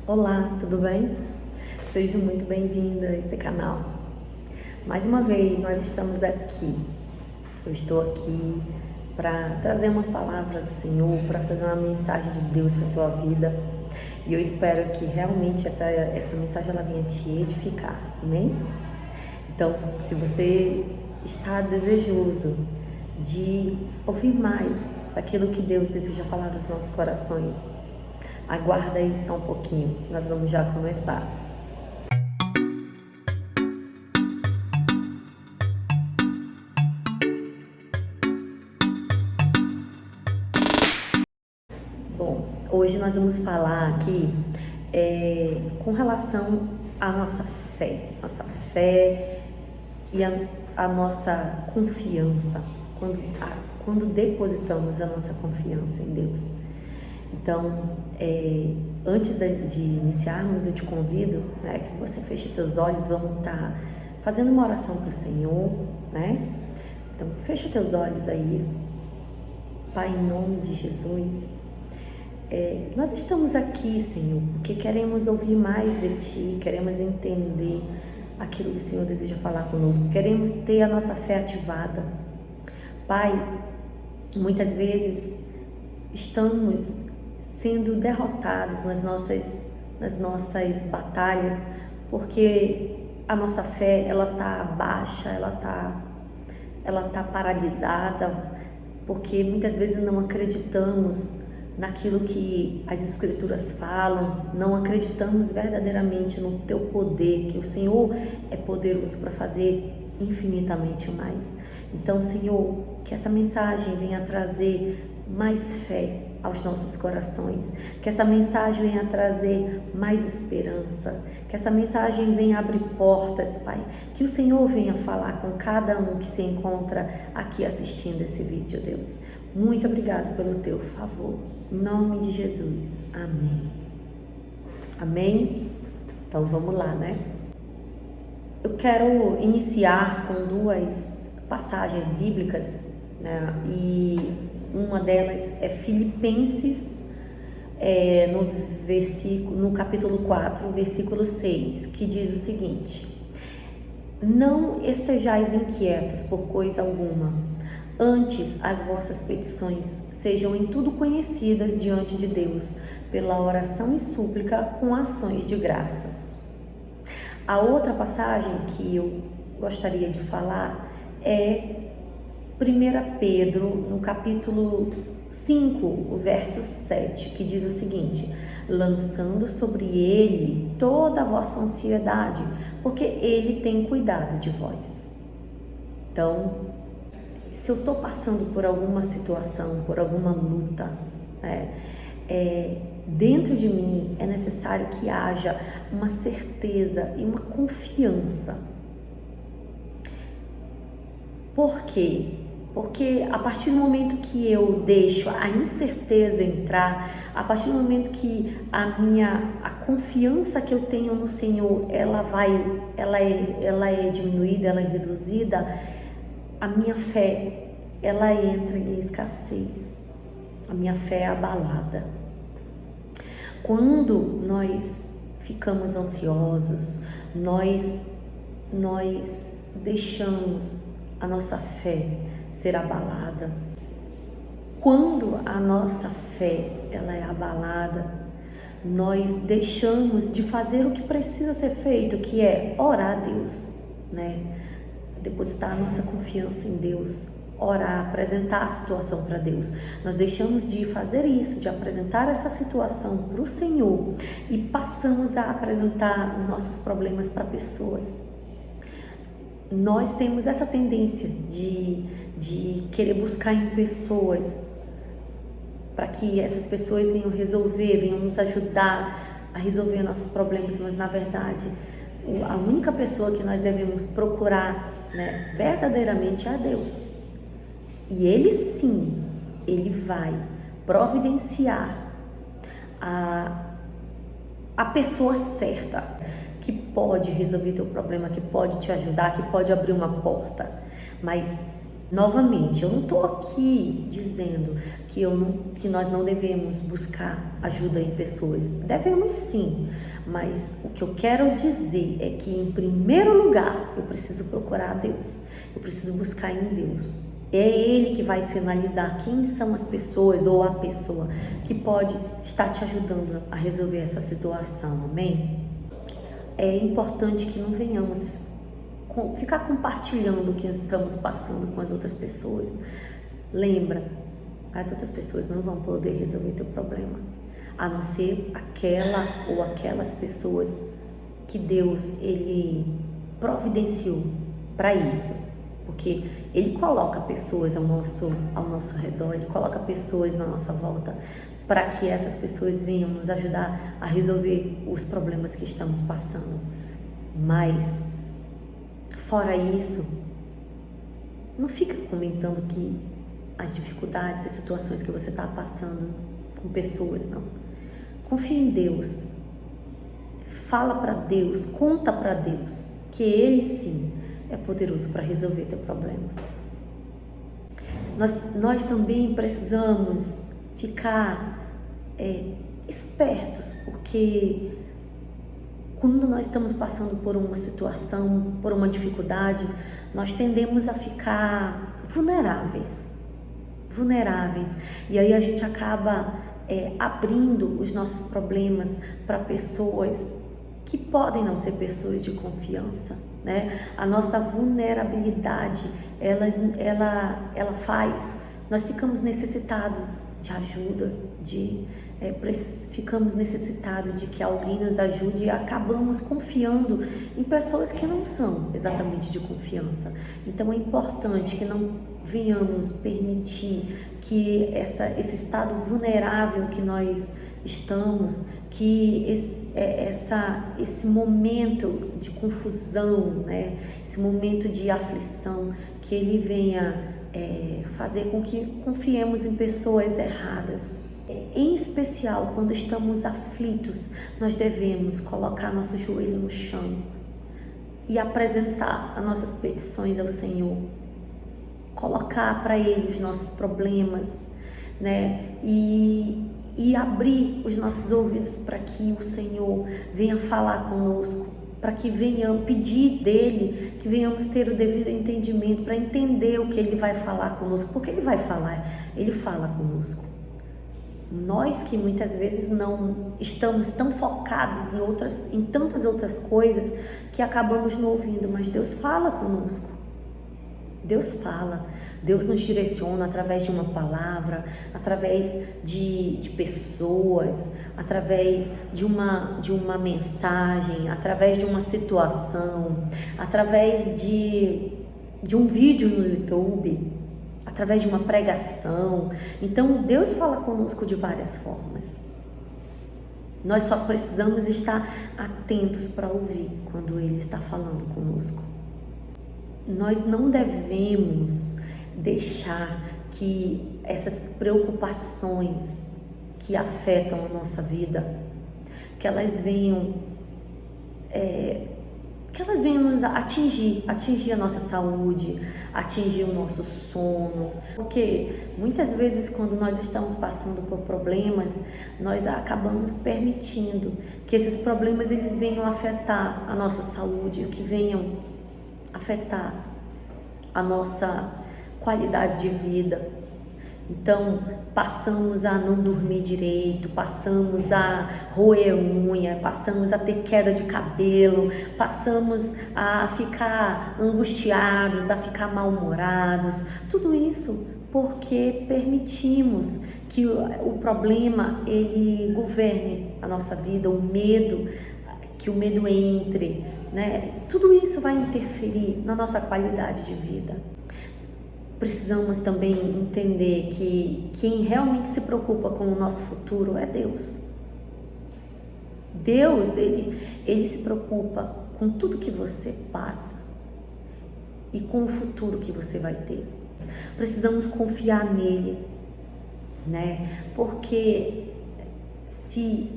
Olá, tudo bem? Seja muito bem-vinda a esse canal. Mais uma vez, nós estamos aqui. Eu estou aqui para trazer uma palavra do Senhor, para trazer uma mensagem de Deus para a tua vida. E eu espero que realmente essa mensagem ela venha te edificar, amém? Então, se você está desejoso de ouvir mais daquilo que Deus deseja falar nos nossos corações, aguarda aí só um pouquinho, nós vamos já começar. Bom, hoje nós vamos falar aqui com relação à nossa fé e a nossa confiança, quando depositamos a nossa confiança em Deus. Então, antes de iniciarmos, eu te convido, né, que você feche seus olhos, vamos estar fazendo uma oração para o Senhor, né? Então, fecha teus olhos aí, Pai, em nome de Jesus. Nós estamos aqui, Senhor, porque queremos ouvir mais de Ti, queremos entender aquilo que o Senhor deseja falar conosco, queremos ter a nossa fé ativada. Pai, muitas vezes estamos sendo derrotados nas nossas batalhas, porque a nossa fé ela está baixa, ela tá paralisada, porque muitas vezes não acreditamos naquilo que as Escrituras falam, não acreditamos verdadeiramente no Teu poder, que o Senhor é poderoso para fazer infinitamente mais. Então, Senhor, que essa mensagem venha trazer mais fé aos nossos corações, que essa mensagem venha trazer mais esperança, que essa mensagem venha abrir portas, Pai, que o Senhor venha falar com cada um que se encontra aqui assistindo esse vídeo, Deus. Muito obrigado pelo Teu favor, em nome de Jesus, amém. Amém? Então vamos lá, né? Eu quero iniciar com duas passagens bíblicas, né? E uma delas é Filipenses, no capítulo 4, versículo 6, que diz o seguinte: não estejais inquietos por coisa alguma, antes as vossas petições sejam em tudo conhecidas diante de Deus, pela oração e súplica com ações de graças. A outra passagem que eu gostaria de falar é 1 Pedro, no capítulo 5, o verso 7, que diz o seguinte: lançando sobre ele toda a vossa ansiedade, porque ele tem cuidado de vós. Então, se eu estou passando por alguma situação, por alguma luta, dentro de mim é necessário que haja uma certeza e uma confiança. Por quê? Porque a partir do momento que eu deixo a incerteza entrar, a partir do momento que a confiança que eu tenho no Senhor, ela é diminuída, ela é reduzida, a minha fé, ela entra em escassez, a minha fé é abalada. Quando nós ficamos ansiosos, nós deixamos a nossa fé ser abalada. Quando a nossa fé ela é abalada, nós deixamos de fazer o que precisa ser feito, que é orar a Deus, né? Depositar a nossa confiança em Deus, orar, apresentar a situação para Deus. Nós deixamos de fazer isso, de apresentar essa situação para o Senhor e passamos a apresentar nossos problemas para pessoas. Nós temos essa tendência de querer buscar em pessoas para que essas pessoas venham resolver, venham nos ajudar a resolver nossos problemas, mas na verdade a única pessoa que nós devemos procurar, né, verdadeiramente é a Deus. E Ele sim, Ele vai providenciar a pessoa certa que pode resolver teu problema, que pode te ajudar, que pode abrir uma porta. Mas Novamente, eu não estou aqui dizendo que nós não devemos buscar ajuda em pessoas. Devemos sim, mas o que eu quero dizer é que, em primeiro lugar, eu preciso procurar a Deus. Eu preciso buscar em Deus. É Ele que vai sinalizar quem são as pessoas ou a pessoa que pode estar te ajudando a resolver essa situação, amém? É importante que não venhamos ficar compartilhando o que estamos passando com as outras pessoas. Lembra, as outras pessoas não vão poder resolver teu problema, a não ser aquela ou aquelas pessoas que Deus, Ele providenciou para isso. Porque Ele coloca pessoas ao nosso redor, Ele coloca pessoas na nossa volta, para que essas pessoas venham nos ajudar a resolver os problemas que estamos passando. Mas, fora isso, não fica comentando que as dificuldades, as situações que você está passando com pessoas, não. Confia em Deus. Fala para Deus, conta para Deus que Ele sim é poderoso para resolver teu problema. Nós também precisamos ficar espertos, porque quando nós estamos passando por uma situação, por uma dificuldade, nós tendemos a ficar vulneráveis. E aí a gente acaba abrindo os nossos problemas para pessoas que podem não ser pessoas de confiança, né? A nossa vulnerabilidade, ela faz, nós ficamos necessitados de ajuda, ficamos necessitados de que alguém nos ajude e acabamos confiando em pessoas que não são exatamente de confiança. Então é importante que não venhamos permitir que esse estado vulnerável que nós estamos, que esse momento de confusão, né? Esse momento de aflição, que ele venha fazer com que confiemos em pessoas erradas. Em especial, quando estamos aflitos, nós devemos colocar nosso joelho no chão e apresentar as nossas petições ao Senhor, colocar para Ele os nossos problemas, né? E abrir os nossos ouvidos para que o Senhor venha falar conosco, para que venhamos pedir dele, que venhamos ter o devido entendimento para entender o que ele vai falar conosco. Porque ele vai falar, ele fala conosco. Nós que muitas vezes não estamos tão focados em tantas outras coisas que acabamos não ouvindo, mas Deus fala conosco. Deus fala, Deus nos direciona através de uma palavra, através de pessoas, através de uma mensagem, através de uma situação, através de um vídeo no YouTube, através de uma pregação. Então Deus fala conosco de várias formas. Nós só precisamos estar atentos para ouvir quando Ele está falando conosco. Nós não devemos deixar que essas preocupações que afetam a nossa vida, que elas venham nos atingir a nossa saúde, atingir o nosso sono. Porque muitas vezes, quando nós estamos passando por problemas, nós acabamos permitindo que esses problemas eles venham afetar a nossa saúde, que venham afetar a nossa qualidade de vida. Então, passamos a não dormir direito, passamos a roer unha, passamos a ter queda de cabelo, passamos a ficar angustiados, a ficar mal-humorados. Tudo isso porque permitimos que o problema ele governe a nossa vida, que o medo entre, né? Tudo isso vai interferir na nossa qualidade de vida. Precisamos também entender que quem realmente se preocupa com o nosso futuro é Deus. Deus, ele se preocupa com tudo que você passa e com o futuro que você vai ter. Precisamos confiar nele, né? Porque se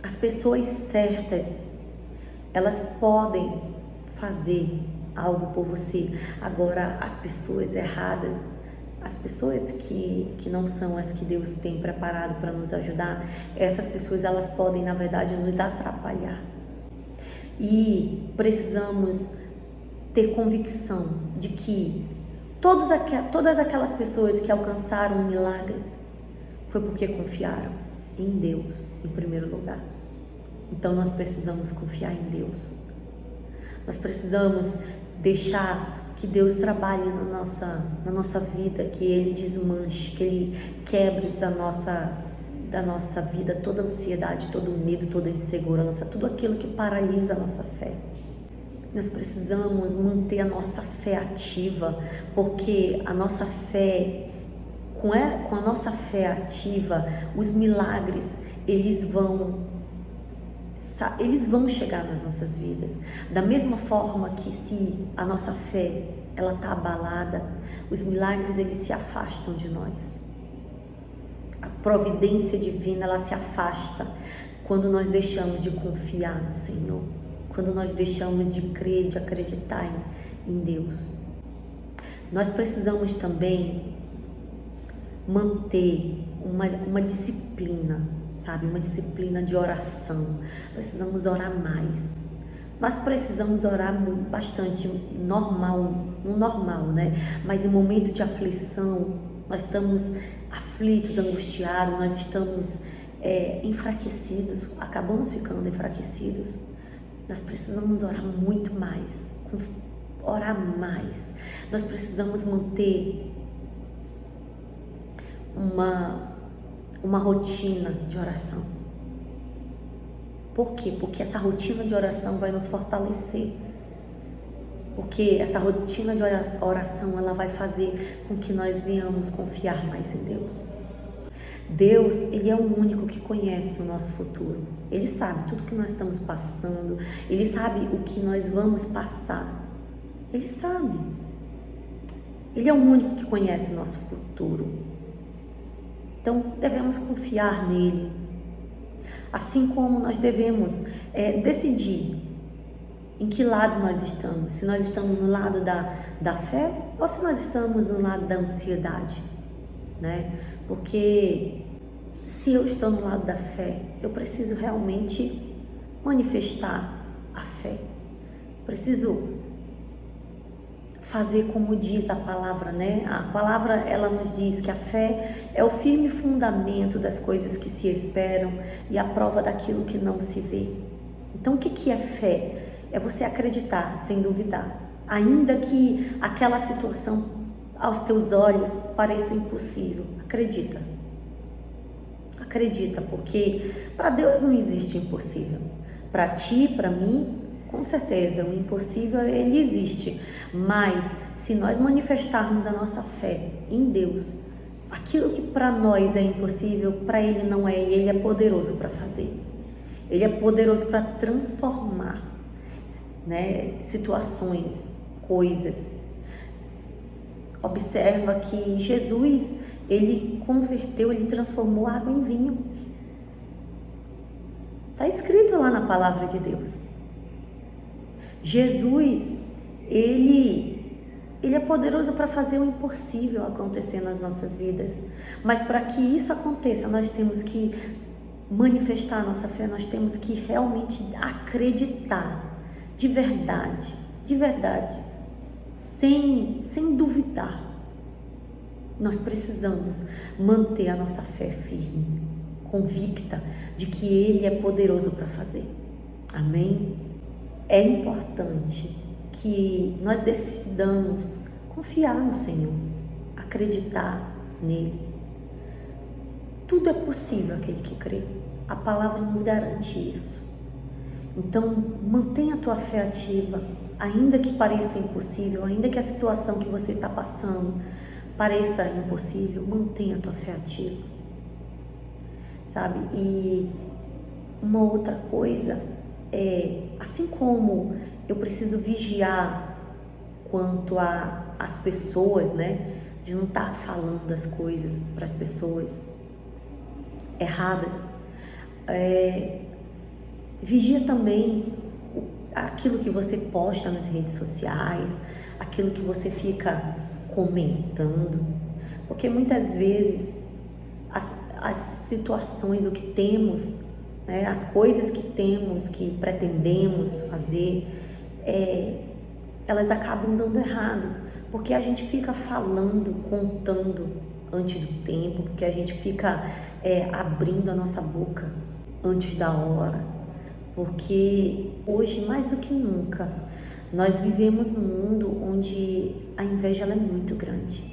as pessoas certas, elas podem fazer algo por você. Agora, as pessoas erradas, as pessoas que não são as que Deus tem preparado para nos ajudar, essas pessoas, elas podem, na verdade, nos atrapalhar. E precisamos ter convicção de que todas aquelas pessoas que alcançaram um milagre foi porque confiaram em Deus em primeiro lugar. Então nós precisamos confiar em Deus. Nós precisamos deixar que Deus trabalhe na nossa vida, que Ele desmanche, que Ele quebre da nossa vida toda ansiedade, todo medo, toda insegurança, tudo aquilo que paralisa a nossa fé. Nós precisamos manter a nossa fé ativa, porque a nossa fé, com a nossa fé ativa, os milagres, eles vão chegar nas nossas vidas. Da mesma forma que se a nossa fé, ela está abalada, os milagres, eles se afastam de nós. A providência divina, ela se afasta quando nós deixamos de confiar no Senhor, quando nós deixamos de crer, de acreditar em Deus. Nós precisamos também manter uma disciplina, sabe? Uma disciplina de oração. Precisamos orar mais. Nós precisamos orar bastante, normal, né? Mas em momento de aflição, nós estamos aflitos, angustiados, nós estamos enfraquecidos, acabamos ficando enfraquecidos. Nós precisamos orar muito mais, orar mais. Nós precisamos manter uma rotina de oração. Por quê? Porque essa rotina de oração vai nos fortalecer. Porque essa rotina de oração, ela vai fazer com que nós venhamos confiar mais em Deus. Deus, Ele é o único que conhece o nosso futuro. Ele sabe tudo que nós estamos passando. Ele sabe o que nós vamos passar. Ele sabe. Ele é o único que conhece o nosso futuro. Então, devemos confiar nele. Assim como nós devemos decidir em que lado nós estamos. Se nós estamos no lado da fé ou se nós estamos no lado da ansiedade, né? Porque se eu estou no lado da fé, eu preciso realmente manifestar a fé. Preciso fazer como diz a palavra, né? A palavra, ela nos diz que a fé é o firme fundamento das coisas que se esperam e a prova daquilo que não se vê. Então, o que é fé? É você acreditar sem duvidar, ainda que aquela situação aos teus olhos pareça impossível. Acredita, porque para Deus não existe impossível. Para ti, para mim, com certeza, o impossível, ele existe. Mas se nós manifestarmos a nossa fé em Deus, aquilo que para nós é impossível, para Ele não é, e Ele é poderoso para fazer. Ele é poderoso para transformar, né, situações, coisas. Observa que Jesus, Ele converteu, Ele transformou água em vinho. Está escrito lá na palavra de Deus. Jesus, Ele é poderoso para fazer o impossível acontecer nas nossas vidas. Mas para que isso aconteça, nós temos que manifestar a nossa fé, nós temos que realmente acreditar de verdade, sem duvidar. Nós precisamos manter a nossa fé firme, convicta de que Ele é poderoso para fazer. Amém? É importante que nós decidamos confiar no Senhor, acreditar nele. Tudo é possível aquele que crê. A palavra nos garante isso. Então, mantenha a tua fé ativa, ainda que pareça impossível, ainda que a situação que você está passando pareça impossível, mantenha a tua fé ativa. Sabe? E uma outra coisa assim como eu preciso vigiar quanto às pessoas, né? De não estar falando as coisas para as pessoas erradas. Vigia também aquilo que você posta nas redes sociais, aquilo que você fica comentando, porque muitas vezes as situações, o que temos, né, as coisas que temos, que pretendemos fazer, elas acabam dando errado, porque a gente fica falando, contando antes do tempo, porque a gente fica abrindo a nossa boca antes da hora, porque hoje, mais do que nunca, nós vivemos num mundo onde a inveja ela é muito grande.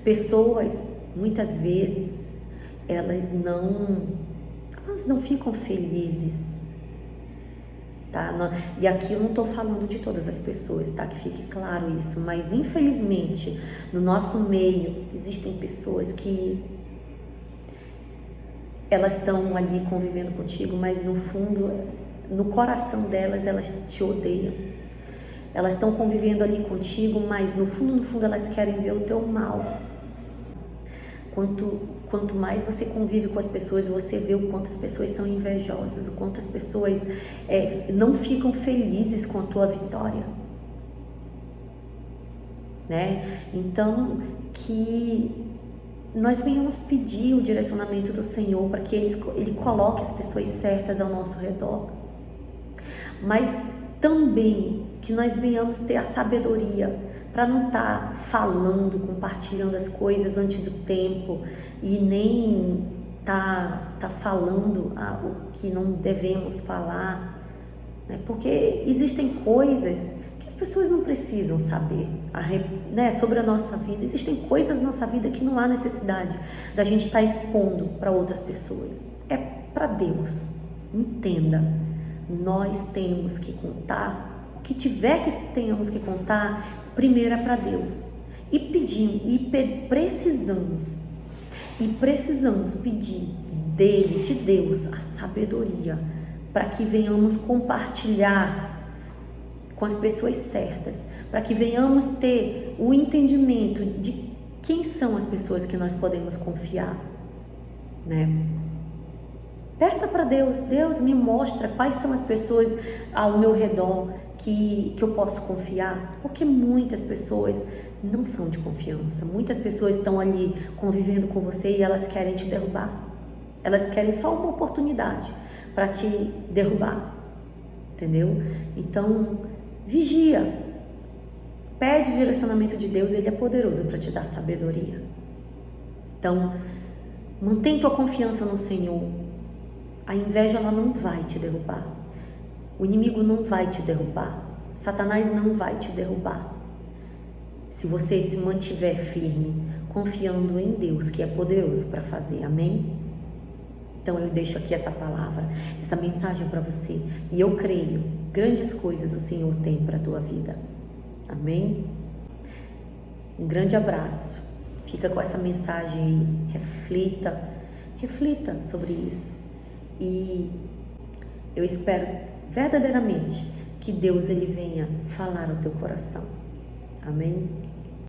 Pessoas, muitas vezes, elas não ficam felizes, tá? E aqui eu não estou falando de todas as pessoas, tá? Que fique claro isso, mas infelizmente, no nosso meio, existem pessoas que elas estão ali convivendo contigo, mas no fundo, no coração delas, elas te odeiam. Elas estão convivendo ali contigo, mas no fundo, elas querem ver o teu mal. Quanto mais você convive com as pessoas, você vê o quanto as pessoas são invejosas, o quanto as pessoas não ficam felizes com a tua vitória, né? Então, que nós venhamos pedir o direcionamento do Senhor para que Ele coloque as pessoas certas ao nosso redor, mas também que nós venhamos ter a sabedoria para não estar falando, compartilhando as coisas antes do tempo e nem tá falando o que não devemos falar, né? Porque existem coisas que as pessoas não precisam saber, né, sobre a nossa vida. Existem coisas na nossa vida que não há necessidade da gente estar expondo para outras pessoas. É para Deus. Entenda, nós temos que contar o que tiver que tenhamos que contar. Primeiro é para Deus, e precisamos pedir de Deus a sabedoria para que venhamos compartilhar com as pessoas certas, para que venhamos ter o entendimento de quem são as pessoas que nós podemos confiar, né? Peça para Deus, Deus me mostra quais são as pessoas ao meu redor que eu posso confiar, porque muitas pessoas não são de confiança, muitas pessoas estão ali convivendo com você e elas querem te derrubar, elas querem só uma oportunidade para te derrubar, entendeu? Então, vigia, pede o direcionamento de Deus, Ele é poderoso para te dar sabedoria. Então, mantém tua confiança no Senhor, a inveja ela não vai te derrubar. O inimigo não vai te derrubar, Satanás não vai te derrubar, se você se mantiver firme, confiando em Deus, que é poderoso para fazer, amém? Então eu deixo aqui essa palavra, essa mensagem para você, e eu creio, grandes coisas o Senhor tem para a tua vida, amém? Um grande abraço, fica com essa mensagem aí, reflita sobre isso, e eu espero verdadeiramente que Deus ele venha falar ao teu coração. Amém?